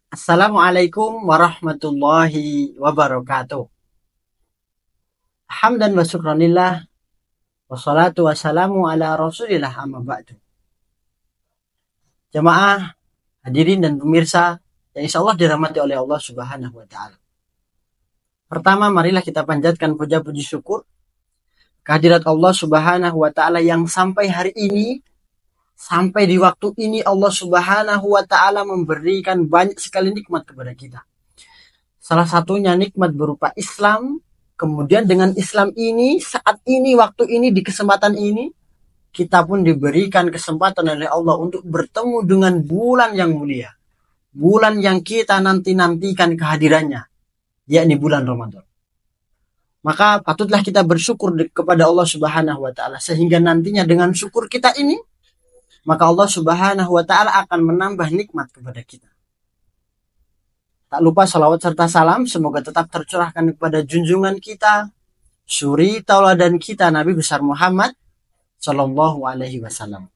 Assalamualaikum warahmatullahi wabarakatuh. Hamdan wa syukranillah. Wassalatu wassalamu ala rasulillah amma ba'du. Jamaah, hadirin dan pemirsa yang insya Allah dirahmati oleh Allah subhanahu wa ta'ala. Pertama, marilah kita panjatkan puja-puji syukur kehadirat Allah subhanahu wa ta'ala yang sampai hari ini, sampai di waktu ini Allah subhanahu wa ta'ala memberikan banyak sekali nikmat kepada kita. Salah satunya nikmat berupa Islam. Kemudian dengan Islam ini, saat ini, waktu ini, di kesempatan ini, kita pun diberikan kesempatan oleh Allah untuk bertemu dengan bulan yang mulia. Bulan yang kita nanti-nantikan kehadirannya, yakni bulan Ramadan. Maka patutlah kita bersyukur kepada Allah subhanahu wa ta'ala. Sehingga nantinya dengan syukur kita ini, maka Allah subhanahu wa ta'ala akan menambah nikmat kepada kita. Tak lupa salawat serta salam semoga tetap tercurahkan kepada junjungan kita, suri tauladan kita, Nabi besar Muhammad Sallallahu Alaihi Wasallam.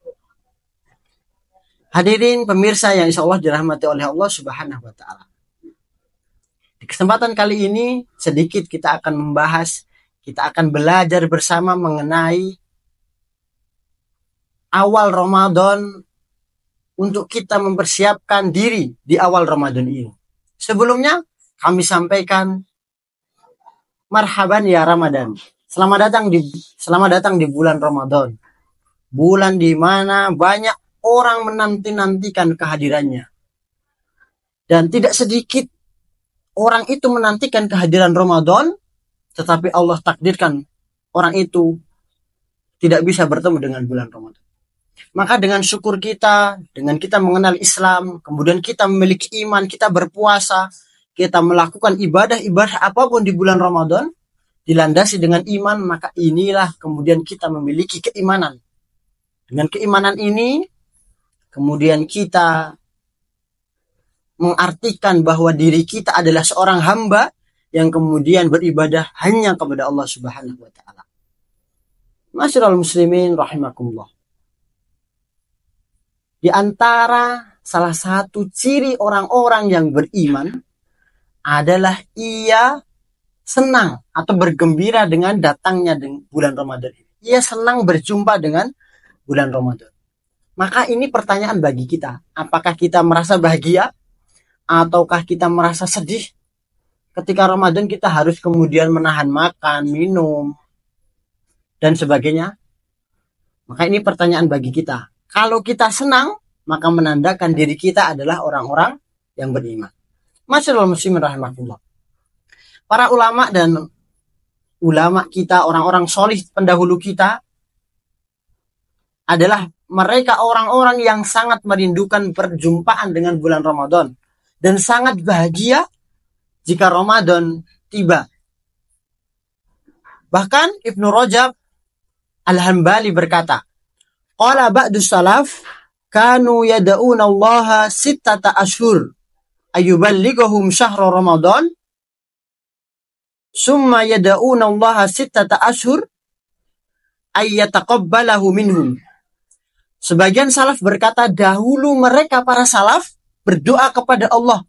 Hadirin pemirsa yang insya Allah dirahmati oleh Allah subhanahu wa ta'ala. Di kesempatan kali ini sedikit kita akan membahas, kita akan belajar bersama mengenai awal Ramadan untuk kita mempersiapkan diri di awal Ramadan ini. Sebelumnya kami sampaikan marhaban ya Ramadan. Selamat datang di bulan Ramadan. Bulan di mana banyak orang menanti-nantikan kehadirannya. Dan tidak sedikit orang itu menantikan kehadiran Ramadan, tetapi Allah takdirkan orang itu tidak bisa bertemu dengan bulan Ramadan. Maka dengan syukur kita, dengan kita mengenal Islam, kemudian kita memiliki iman, kita berpuasa, kita melakukan ibadah-ibadah apapun di bulan Ramadan, dilandasi dengan iman, maka inilah kemudian kita memiliki keimanan. Dengan keimanan ini, kemudian kita mengartikan bahwa diri kita adalah seorang hamba yang kemudian beribadah hanya kepada Allah subhanahu wa ta'ala. Masyiral muslimin rahimakumullah. Di antara salah satu ciri orang-orang yang beriman adalah ia senang atau bergembira dengan datangnya bulan Ramadan. Ia senang berjumpa dengan bulan Ramadan. Maka ini pertanyaan bagi kita. Apakah kita merasa bahagia? Ataukah kita merasa sedih? Ketika Ramadan kita harus kemudian menahan makan, minum, dan sebagainya. Maka ini pertanyaan bagi kita. Kalau kita senang, maka menandakan diri kita adalah orang-orang yang beriman. Masyaallah muslimin rahimahullah. Para ulama dan ulama kita, orang-orang solih pendahulu kita, adalah mereka orang-orang yang sangat merindukan perjumpaan dengan bulan Ramadan. Dan sangat bahagia jika Ramadan tiba. Bahkan Ibnu Rajab Al-Hambali berkata, qala ba'du salaf kanu yad'una Allah sittata ashhur ayuballighum syahra Ramadan summa yad'una Allah sittata ashhur ayyataqabbalahu minhum. Sebagian salaf berkata, dahulu mereka para salaf berdoa kepada Allah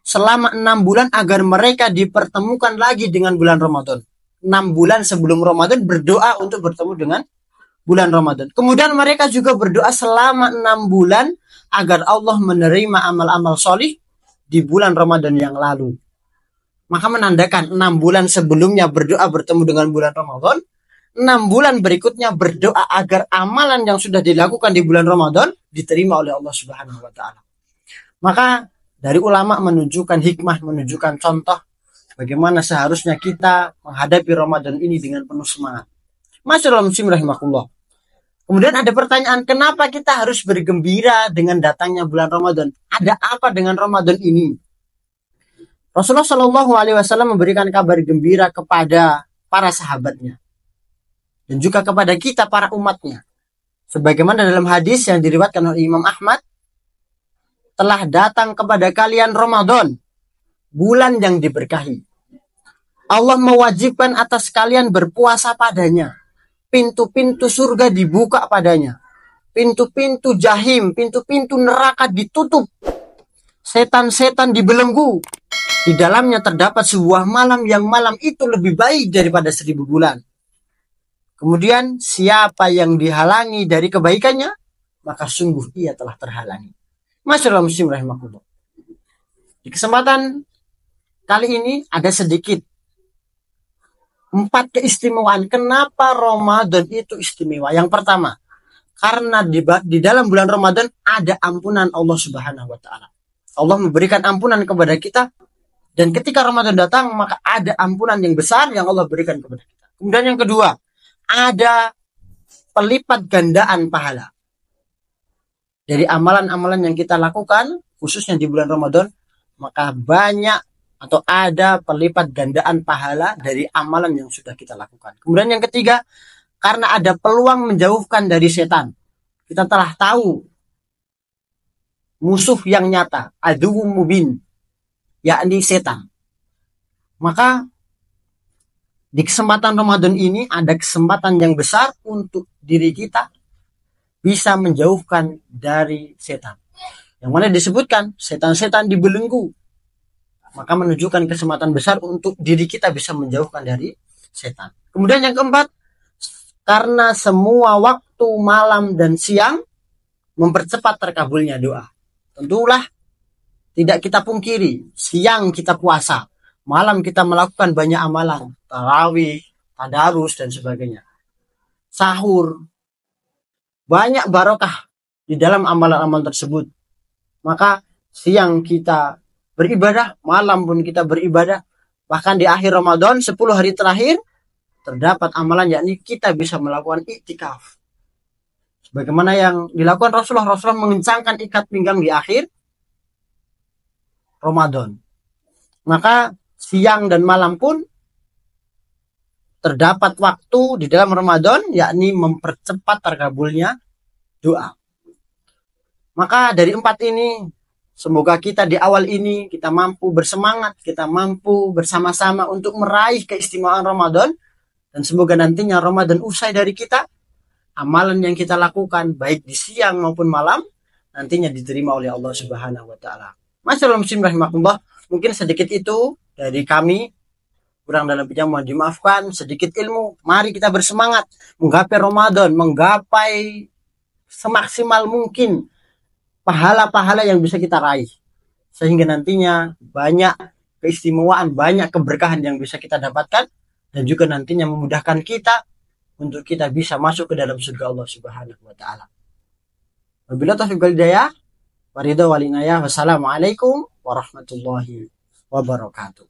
selama 6 bulan agar mereka dipertemukan lagi dengan bulan Ramadan. 6 bulan sebelum Ramadan berdoa untuk bertemu dengan bulan Ramadan. Kemudian mereka juga berdoa selama 6 bulan agar Allah menerima amal-amal solih di bulan Ramadan yang lalu. Maka menandakan 6 bulan sebelumnya berdoa bertemu dengan bulan Ramadan, 6 bulan berikutnya berdoa agar amalan yang sudah dilakukan di bulan Ramadan diterima oleh Allah subhanahu wa ta'ala. Maka dari ulama menunjukkan hikmah, menunjukkan contoh bagaimana seharusnya kita menghadapi Ramadan ini dengan penuh semangat. Masyaallah muslim rahimakumullah. Kemudian ada pertanyaan, kenapa kita harus bergembira dengan datangnya bulan Ramadan? Ada apa dengan Ramadan ini? Rasulullah Shallallahu Alaihi Wasallam memberikan kabar gembira kepada para sahabatnya dan juga kepada kita para umatnya. Sebagaimana dalam hadis yang diriwayatkan oleh Imam Ahmad, telah datang kepada kalian Ramadan, bulan yang diberkahi. Allah mewajibkan atas kalian berpuasa padanya. Pintu-pintu surga dibuka padanya. Pintu-pintu jahim, pintu-pintu neraka ditutup. setan-setan dibelenggu. Di dalamnya terdapat sebuah malam yang malam itu lebih baik daripada 1000 bulan. Kemudian siapa yang dihalangi dari kebaikannya, maka sungguh ia telah terhalangi. Masyaallah muslim rahimakumullah. Di kesempatan kali ini ada sedikit 4 keistimewaan kenapa Ramadan itu istimewa. Yang pertama, karena di dalam bulan Ramadan ada ampunan Allah Subhanahu wa taala. Allah memberikan ampunan kepada kita, dan ketika Ramadan datang maka ada ampunan yang besar yang Allah berikan kepada kita. Kemudian yang kedua, ada pelipat gandaan pahala dari amalan-amalan yang kita lakukan khususnya di bulan Ramadan, maka banyak atau ada pelipat gandaan pahala dari amalan yang sudah kita lakukan. Kemudian yang ketiga, karena ada peluang menjauhkan dari setan. Kita telah tahu musuh yang nyata, aduwwum mubin, yakni setan. Maka di kesempatan Ramadan ini ada kesempatan yang besar untuk diri kita bisa menjauhkan dari setan. Yang mana disebutkan setan-setan dibelenggu. Maka menunjukkan kesempatan besar untuk diri kita bisa menjauhkan dari setan. Kemudian yang keempat, karena semua waktu malam dan siang mempercepat terkabulnya doa. Tentulah tidak kita pungkiri, siang kita puasa, malam kita melakukan banyak amalan, tarawih, tadarus dan sebagainya. Sahur, banyak barokah di dalam amalan-amalan tersebut. Maka siang kita beribadah, malam pun kita beribadah. Bahkan di akhir Ramadan 10 hari terakhir terdapat amalan, yakni kita bisa melakukan iktikaf. Sebagaimana yang dilakukan Rasulullah mengencangkan ikat pinggang di akhir Ramadan. Maka siang dan malam pun terdapat waktu di dalam Ramadan, yakni mempercepat terkabulnya doa. Maka dari 4 ini, semoga kita di awal ini kita mampu bersemangat, kita mampu bersama-sama untuk meraih keistimewaan Ramadan, dan semoga nantinya Ramadan usai dari kita, amalan yang kita lakukan baik di siang maupun malam nantinya diterima oleh Allah Subhanahu wa taala. Masyaallah muslim rahimakumullah, mungkin sedikit itu dari kami. Kurang dalam bidang mohon dimaafkan, sedikit ilmu. Mari kita bersemangat menggapai Ramadan, menggapai semaksimal mungkin pahala-pahala yang bisa kita raih. Sehingga nantinya banyak keistimewaan, banyak keberkahan yang bisa kita dapatkan, dan juga nantinya memudahkan kita untuk kita bisa masuk ke dalam surga Allah Subhanahu wa taala. Wabillahi taufiq wal hidayah, waridha wal inayah. Wassalamualaikum warahmatullahi wabarakatuh.